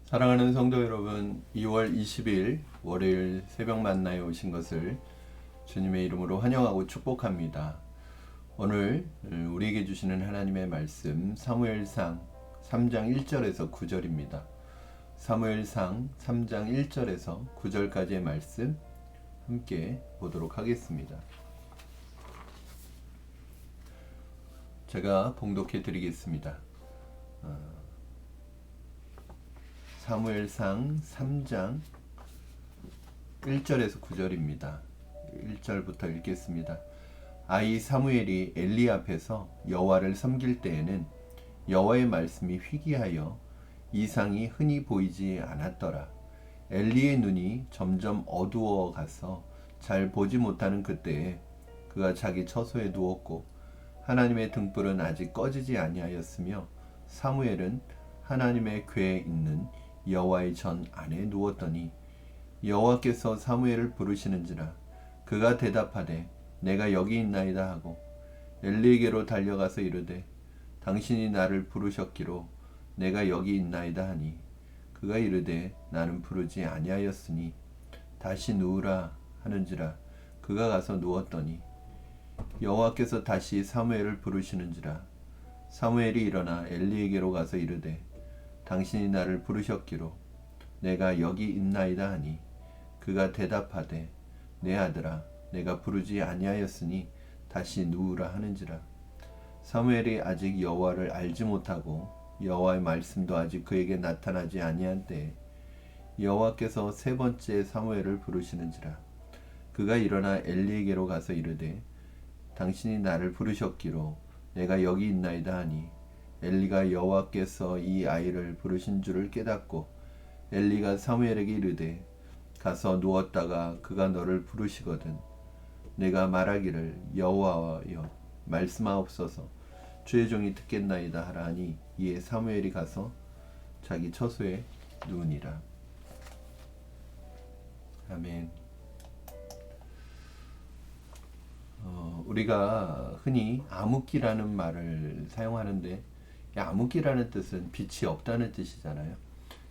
사랑하는 성도 여러분, 2월 20일 월요일 새벽 만나에 오신 것을 주님의 이름으로 환영하고 축복합니다. 오늘 우리에게 주시는 하나님의 말씀 사무엘상 3장 1절에서 9절입니다. 사무엘상 3장 1절에서 9절까지의 말씀 함께 보도록 하겠습니다. 제가 봉독해 드리겠습니다. 사무엘상 3장 1절에서 9절입니다. 1절부터 읽겠습니다. 아이 사무엘이 엘리 앞에서 여호와를 섬길 때에는 여호와의 말씀이 희귀하여 이상이 흔히 보이지 않았더라. 엘리의 눈이 점점 어두워 가서 잘 보지 못하는 그때에 그가 자기 처소에 누웠고 하나님의 등불은 아직 꺼지지 아니하였으며 사무엘은 하나님의 궤에 있는 여호와의 전 안에 누웠더니 여호와께서 사무엘을 부르시는지라 그가 대답하되 내가 여기 있나이다 하고 엘리에게로 달려가서 이르되 당신이 나를 부르셨기로 내가 여기 있나이다 하니 그가 이르되 나는 부르지 아니하였으니 다시 누우라 하는지라 그가 가서 누웠더니 여호와께서 다시 사무엘을 부르시는지라 사무엘이 일어나 엘리에게로 가서 이르되 당신이 나를 부르셨기로 내가 여기 있나이다 하니 그가 대답하되 내 아들아 내가 부르지 아니하였으니 다시 누우라 하는지라 사무엘이 아직 여호와를 알지 못하고 여호와의 말씀도 아직 그에게 나타나지 아니한 때에 여호와께서 세 번째 사무엘을 부르시는지라 그가 일어나 엘리에게로 가서 이르되 당신이 나를 부르셨기로 내가 여기 있나이다 하니 엘리가 여호와께서 이 아이를 부르신 줄을 깨닫고 엘리가 사무엘에게 이르되 가서 누웠다가 그가 너를 부르시거든 내가 말하기를 여호와여 말씀하옵소서 주의 종이 듣겠나이다 하라 하니 이에 사무엘이 가서 자기 처소에 누우니라. 아멘. 우리가 흔히 암흑기라는 말을 사용하는데 암흑기라는 뜻은 빛이 없다는 뜻이잖아요.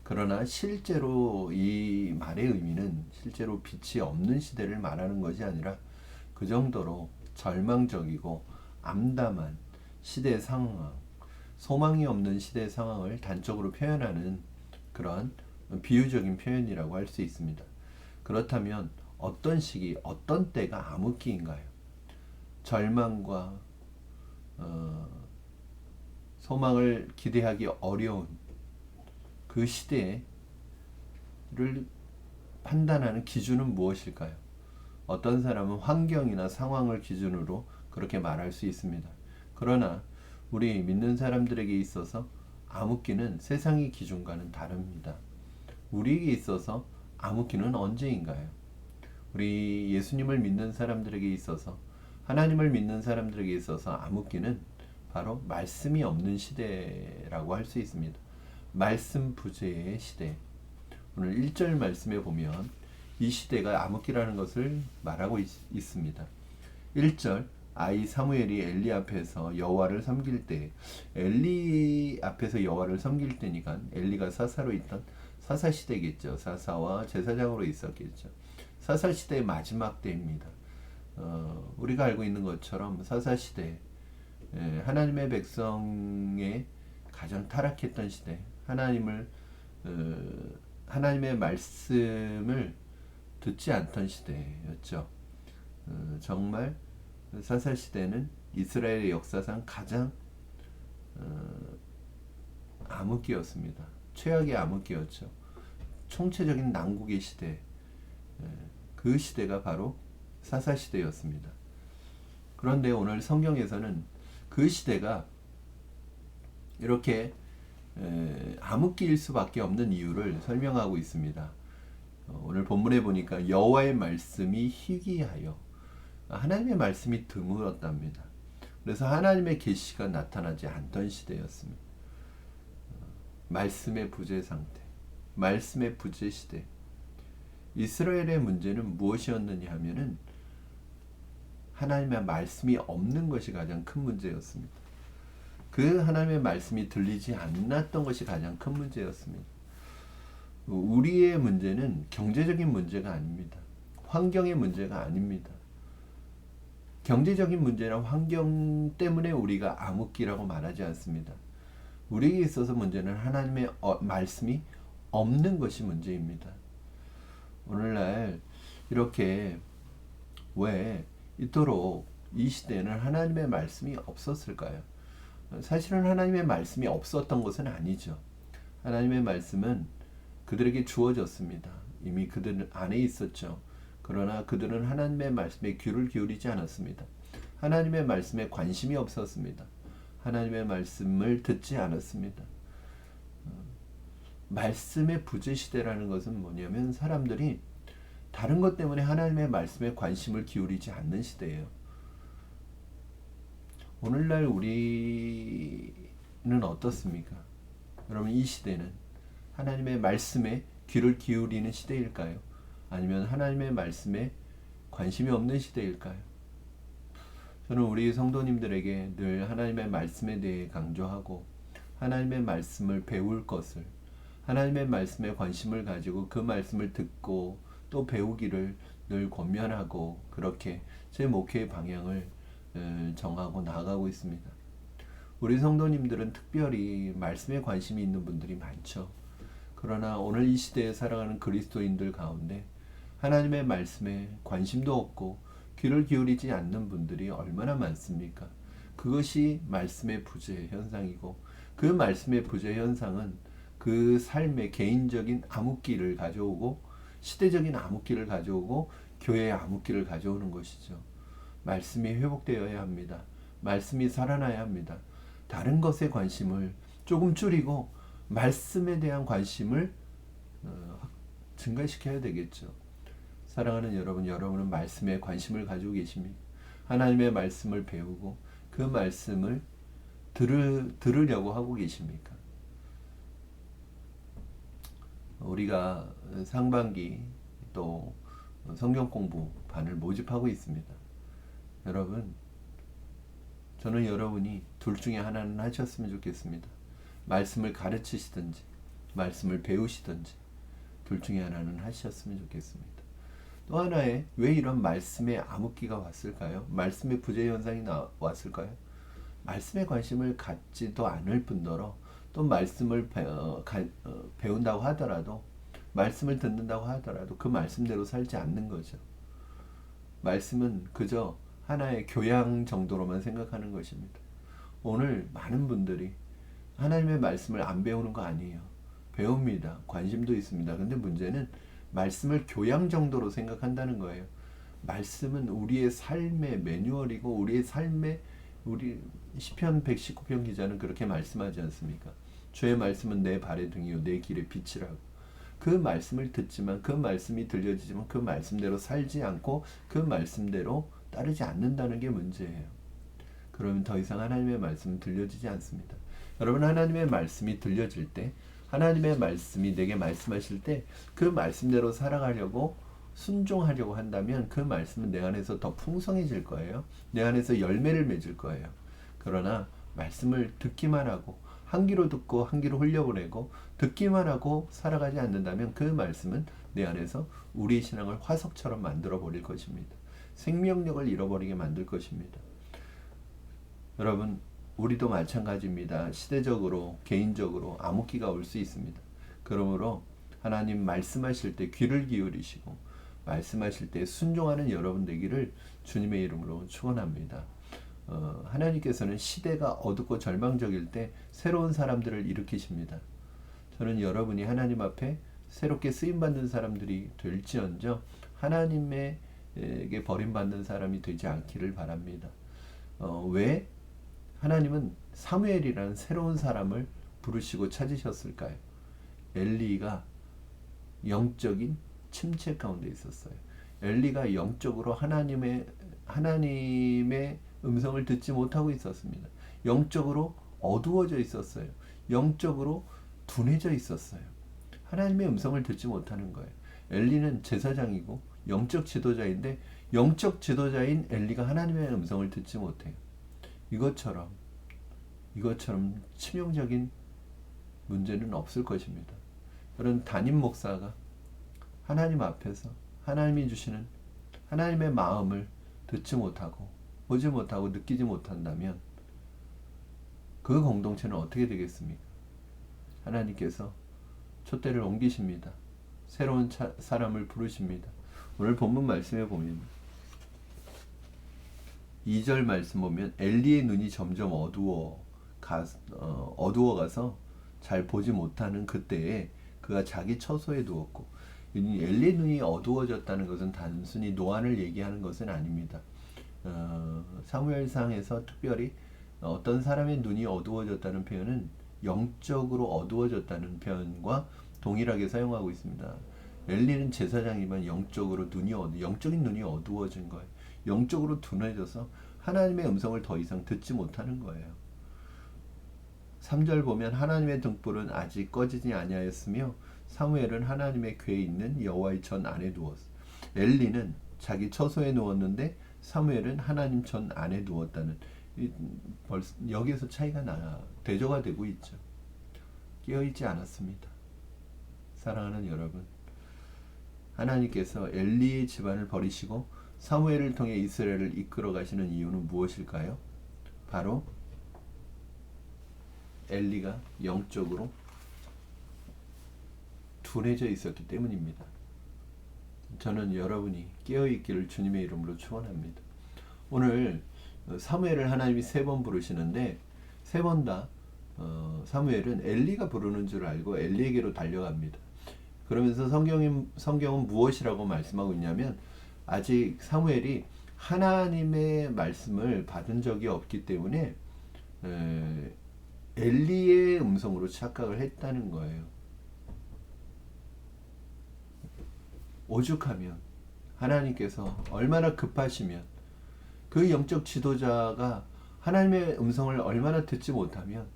그러나 실제로 이 말의 의미는 실제로 빛이 없는 시대를 말하는 것이 아니라 그 정도로 절망적이고 암담한 시대 상황, 소망이 없는 시대 상황을 단적으로 표현하는 그런 비유적인 표현이라고 할 수 있습니다. 그렇다면 어떤 시기, 어떤 때가 암흑기인가요? 절망과 소망을 기대하기 어려운 그 시대를 판단하는 기준은 무엇일까요? 어떤 사람은 환경이나 상황을 기준으로 그렇게 말할 수 있습니다. 그러나 우리 믿는 사람들에게 있어서 암흑기는 세상의 기준과는 다릅니다. 우리에게 있어서 암흑기는 언제인가요? 우리 예수님을 믿는 사람들에게 있어서 하나님을 믿는 사람들에게 있어서 암흑기는 바로 말씀이 없는 시대라고 할 수 있습니다. 말씀 부재의 시대. 오늘 1절 말씀에 보면 이 시대가 암흑기라는 것을 말하고 있습니다. 1절 아이 사무엘이 엘리 앞에서 여호와를 섬길 때 엘리 앞에서 여호와를 섬길 때니까 엘리가 사사로 있던 사사 시대겠죠. 사사와 제사장으로 있었겠죠. 사사 시대의 마지막 때입니다. 우리가 알고 있는 것처럼 사사 시대 하나님의 백성의 가장 타락했던 시대 하나님의 말씀을 듣지 않던 시대였죠. 정말 사사 시대는 이스라엘의 역사상 가장 암흑기였습니다. 최악의 암흑기였죠. 총체적인 난국의 시대, 그 시대가 바로 사사 시대였습니다. 그런데 오늘 성경에서는 그 시대가 이렇게 암흑기일 수밖에 없는 이유를 설명하고 있습니다. 오늘 본문에 보니까 여호와의 말씀이 희귀하여 하나님의 말씀이 드물었답니다. 그래서 하나님의 계시가 나타나지 않던 시대였습니다. 말씀의 부재 상태, 말씀의 부재 시대. 이스라엘의 문제는 무엇이었느냐 하면은 하나님의 말씀이 없는 것이 가장 큰 문제였습니다. 그 하나님의 말씀이 들리지 않았던 것이 가장 큰 문제였습니다. 우리의 문제는 경제적인 문제가 아닙니다. 환경의 문제가 아닙니다. 경제적인 문제나 환경 때문에 우리가 암흑기라고 말하지 않습니다. 우리에게 있어서 문제는 하나님의 말씀이 없는 것이 문제입니다. 오늘날 이렇게 왜 이토록 이 시대에는 하나님의 말씀이 없었을까요? 사실은 하나님의 말씀이 없었던 것은 아니죠. 하나님의 말씀은 그들에게 주어졌습니다. 이미 그들 안에 있었죠. 그러나 그들은 하나님의 말씀에 귀를 기울이지 않았습니다. 하나님의 말씀에 관심이 없었습니다. 하나님의 말씀을 듣지 않았습니다. 말씀의 부재 시대라는 것은 뭐냐면 사람들이 다른 것 때문에 하나님의 말씀에 관심을 기울이지 않는 시대예요. 오늘날 우리는 어떻습니까? 여러분, 이 시대는 하나님의 말씀에 귀를 기울이는 시대일까요? 아니면 하나님의 말씀에 관심이 없는 시대일까요? 저는 우리 성도님들에게 늘 하나님의 말씀에 대해 강조하고 하나님의 말씀을 배울 것을, 하나님의 말씀에 관심을 가지고 그 말씀을 듣고 또 배우기를 늘 권면하고 그렇게 제 목회의 방향을 정하고 나아가고 있습니다. 우리 성도님들은 특별히 말씀에 관심이 있는 분들이 많죠. 그러나 오늘 이 시대에 살아가는 그리스도인들 가운데 하나님의 말씀에 관심도 없고 귀를 기울이지 않는 분들이 얼마나 많습니까? 그것이 말씀의 부재 현상이고, 그 말씀의 부재 현상은 그 삶의 개인적인 암흑기를 가져오고 시대적인 암흑기를 가져오고 교회의 암흑기를 가져오는 것이죠. 말씀이 회복되어야 합니다. 말씀이 살아나야 합니다. 다른 것에 관심을 조금 줄이고 말씀에 대한 관심을 증가시켜야 되겠죠. 사랑하는 여러분, 여러분은 말씀에 관심을 가지고 계십니까? 하나님의 말씀을 배우고 그 말씀을 들으려고 하고 계십니까? 우리가 상반기 또 성경 공부 반을 모집하고 있습니다. 여러분, 저는 여러분이 둘 중에 하나는 하셨으면 좋겠습니다. 말씀을 가르치시든지 말씀을 배우시든지 둘 중에 하나는 하셨으면 좋겠습니다. 또 하나의, 왜 이런 말씀의 암흑기가 왔을까요? 말씀의 부재 현상이 왔을까요? 말씀에 관심을 갖지도 않을 뿐더러 또 말씀을 배운다고 하더라도, 말씀을 듣는다고 하더라도 그 말씀대로 살지 않는 거죠. 말씀은 그저 하나의 교양 정도로만 생각하는 것입니다. 오늘 많은 분들이 하나님의 말씀을 안 배우는 거 아니에요. 배웁니다. 관심도 있습니다. 근데 문제는 말씀을 교양 정도로 생각한다는 거예요. 말씀은 우리의 삶의 매뉴얼이고 우리의 삶의, 우리 시편 119편 기자는 그렇게 말씀하지 않습니까? 주의 말씀은 내 발의 등이요 내 길의 빛이라고. 그 말씀을 듣지만, 그 말씀이 들려지지만 그 말씀대로 살지 않고 그 말씀대로 따르지 않는다는 게 문제예요. 그러면 더 이상 하나님의 말씀은 들려지지 않습니다. 여러분, 하나님의 말씀이 들려질 때, 하나님의 말씀이 내게 말씀하실 때 그 말씀대로 살아가려고 순종하려고 한다면 그 말씀은 내 안에서 더 풍성해질 거예요. 내 안에서 열매를 맺을 거예요. 그러나 말씀을 듣기만 하고 한 귀로 듣고 한 귀로 흘려보내고 듣기만 하고 살아가지 않는다면 그 말씀은 내 안에서 우리의 신앙을 화석처럼 만들어 버릴 것입니다. 생명력을 잃어버리게 만들 것입니다. 여러분, 우리도 마찬가지입니다. 시대적으로, 개인적으로 암흑기가 올 수 있습니다. 그러므로 하나님 말씀하실 때 귀를 기울이시고 말씀하실 때 순종하는 여러분 되기를 주님의 이름으로 축원합니다. 하나님께서는 시대가 어둡고 절망적일 때 새로운 사람들을 일으키십니다. 저는 여러분이 하나님 앞에 새롭게 쓰임받는 사람들이 될지언정 하나님에게 버림받는 사람이 되지 않기를 바랍니다. 왜? 하나님은 사무엘이라는 새로운 사람을 부르시고 찾으셨을까요? 엘리가 영적인 침체 가운데 있었어요. 엘리가 영적으로 하나님의 음성을 듣지 못하고 있었습니다. 영적으로 어두워져 있었어요. 영적으로 둔해져 있었어요. 하나님의 음성을 듣지 못하는 거예요. 엘리는 제사장이고 영적 지도자인데 영적 지도자인 엘리가 하나님의 음성을 듣지 못해요. 이것처럼 치명적인 문제는 없을 것입니다. 그런 담임 목사가 하나님 앞에서 하나님이 주시는 하나님의 마음을 듣지 못하고 보지 못하고 느끼지 못한다면 그 공동체는 어떻게 되겠습니까? 하나님께서 촛대를 옮기십니다. 새로운 사람을 부르십니다. 오늘 본문 말씀에 보면 2절 말씀 보면 엘리의 눈이 점점 어두워가서 잘 보지 못하는 그때에 그가 자기 처소에 누웠고, 엘리의 눈이 어두워졌다는 것은 단순히 노안을 얘기하는 것은 아닙니다. 사무엘상에서 특별히 어떤 사람의 눈이 어두워졌다는 표현은 영적으로 어두워졌다는 표현과 동일하게 사용하고 있습니다. 엘리는 제사장이지만 영적인 눈이 어두워진 거예요. 영적으로 둔해져서 하나님의 음성을 더 이상 듣지 못하는 거예요. 3절 보면 하나님의 등불은 아직 꺼지지 아니하였으며 사무엘은 하나님의 궤에 있는 여호와의 전 안에 누웠어. 엘리는 자기 처소에 누웠는데 사무엘은 하나님 전 안에 누웠다는, 여기에서 차이가 대조가 되고 있죠. 깨어있지 않았습니다. 사랑하는 여러분, 하나님께서 엘리의 집안을 버리시고 사무엘을 통해 이스라엘을 이끌어 가시는 이유는 무엇일까요? 바로 엘리가 영적으로 둔해져 있었기 때문입니다. 저는 여러분이 깨어있기를 주님의 이름으로 축원합니다. 오늘 사무엘을 하나님이 3번 부르시는데 3번 다 사무엘은 엘리가 부르는 줄 알고 엘리에게로 달려갑니다. 그러면서 성경은 무엇이라고 말씀하고 있냐면, 아직 사무엘이 하나님의 말씀을 받은 적이 없기 때문에 엘리의 음성으로 착각을 했다는 거예요. 오죽하면 하나님께서 얼마나 급하시면 그 영적 지도자가 하나님의 음성을 얼마나 듣지 못하면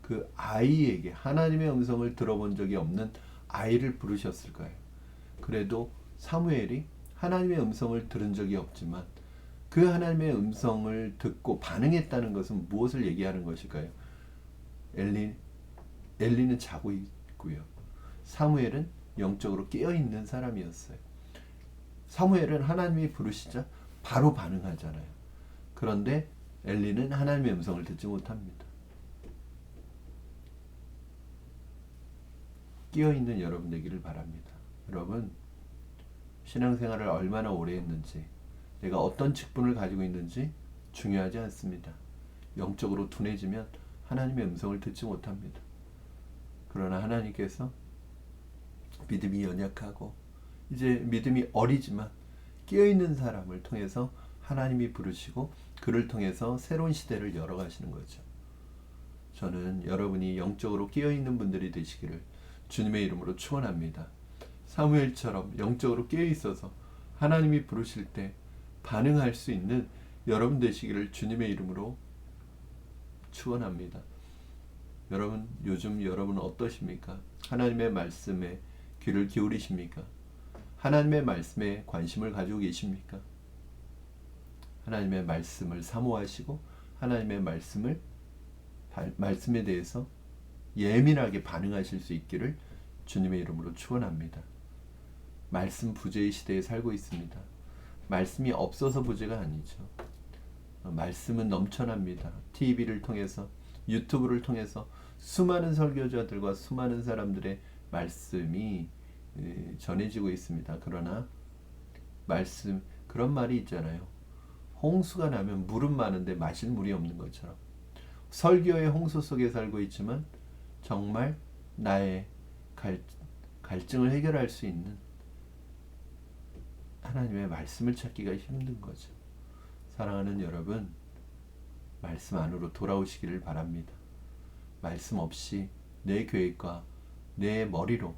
그 아이에게 하나님의 음성을 들어본 적이 없는 아이를 부르셨을까요? 그래도 사무엘이 하나님의 음성을 들은 적이 없지만 그 하나님의 음성을 듣고 반응했다는 것은 무엇을 얘기하는 것일까요? 엘리는 자고 있고요. 사무엘은 영적으로 깨어있는 사람이었어요. 사무엘은 하나님이 부르시자 바로 반응하잖아요. 그런데 엘리는 하나님의 음성을 듣지 못합니다. 깨어있는 여러분 되기를 바랍니다. 여러분, 신앙생활을 얼마나 오래 했는지, 내가 어떤 직분을 가지고 있는지 중요하지 않습니다. 영적으로 둔해지면 하나님의 음성을 듣지 못합니다. 그러나 하나님께서 믿음이 연약하고 이제 믿음이 어리지만 깨어있는 사람을 통해서 하나님이 부르시고 그를 통해서 새로운 시대를 열어가시는 거죠. 저는 여러분이 영적으로 깨어있는 분들이 되시기를 주님의 이름으로 축원합니다. 사무엘처럼 영적으로 깨어있어서 하나님이 부르실 때 반응할 수 있는 여러분 되시기를 주님의 이름으로 축원합니다. 여러분, 요즘 여러분 어떠십니까? 하나님의 말씀에 귀를 기울이십니까? 하나님의 말씀에 관심을 가지고 계십니까? 하나님의 말씀을 사모하시고 하나님의 말씀에 대해서 예민하게 반응하실 수 있기를 주님의 이름으로 축원합니다. 말씀 부재의 시대에 살고 있습니다. 말씀이 없어서 부재가 아니죠. 말씀은 넘쳐납니다. TV를 통해서, 유튜브를 통해서 수많은 설교자들과 수많은 사람들의 말씀이 전해지고 있습니다. 그러나 그런 말이 있잖아요. 홍수가 나면 물은 많은데 마실 물이 없는 것처럼 설교의 홍수 속에 살고 있지만 정말 나의 갈증을 해결할 수 있는 하나님의 말씀을 찾기가 힘든 거죠. 사랑하는 여러분, 말씀 안으로 돌아오시기를 바랍니다. 말씀 없이 내 계획과 내 머리로,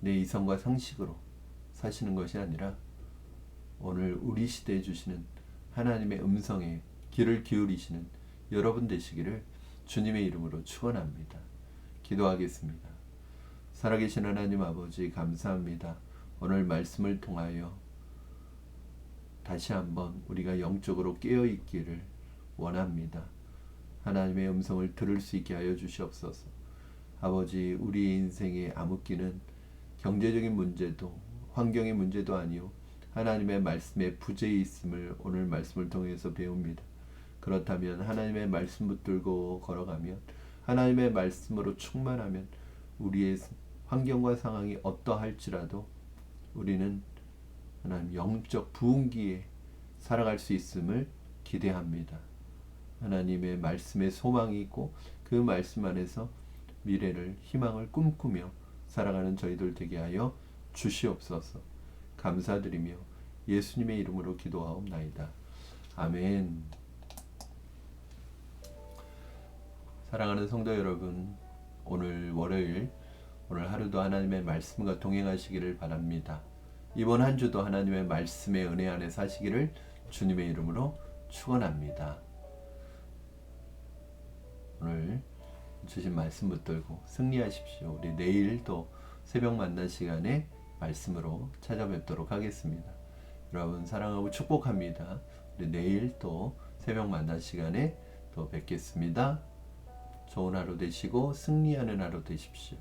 내 이성과 상식으로 사시는 것이 아니라 오늘 우리 시대에 주시는 하나님의 음성에 귀를 기울이시는 여러분 되시기를 주님의 이름으로 축원합니다. 기도하겠습니다. 살아계신 하나님 아버지, 감사합니다. 오늘 말씀을 통하여 다시 한번 우리가 영적으로 깨어있기를 원합니다. 하나님의 음성을 들을 수 있게 하여 주시옵소서. 아버지, 우리 인생의 암흑기는 경제적인 문제도 환경의 문제도 아니요 하나님의 말씀에 부재해 있음을 오늘 말씀을 통해서 배웁니다. 그렇다면 하나님의 말씀 붙들고 걸어가면, 하나님의 말씀으로 충만하면 우리의 환경과 상황이 어떠할지라도 우리는 하나님 영적 부흥기에 살아갈 수 있음을 기대합니다. 하나님의 말씀에 소망이 있고 그 말씀 안에서 미래를, 희망을 꿈꾸며 살아가는 저희들 되게 하여 주시옵소서. 감사드리며 예수님의 이름으로 기도하옵나이다. 아멘. 사랑하는 성도 여러분, 오늘 월요일, 오늘 하루도 하나님의 말씀과 동행하시기를 바랍니다. 이번 한 주도 하나님의 말씀의 은혜 안에 사시기를 주님의 이름으로 축원합니다. 오늘 주신 말씀 붙들고 승리하십시오. 우리 내일 또 새벽 만난 시간에 말씀으로 찾아뵙도록 하겠습니다. 여러분 사랑하고 축복합니다. 우리 내일 또 새벽 만난 시간에 또 뵙겠습니다. 좋은 하루 되시고 승리하는 하루 되십시오.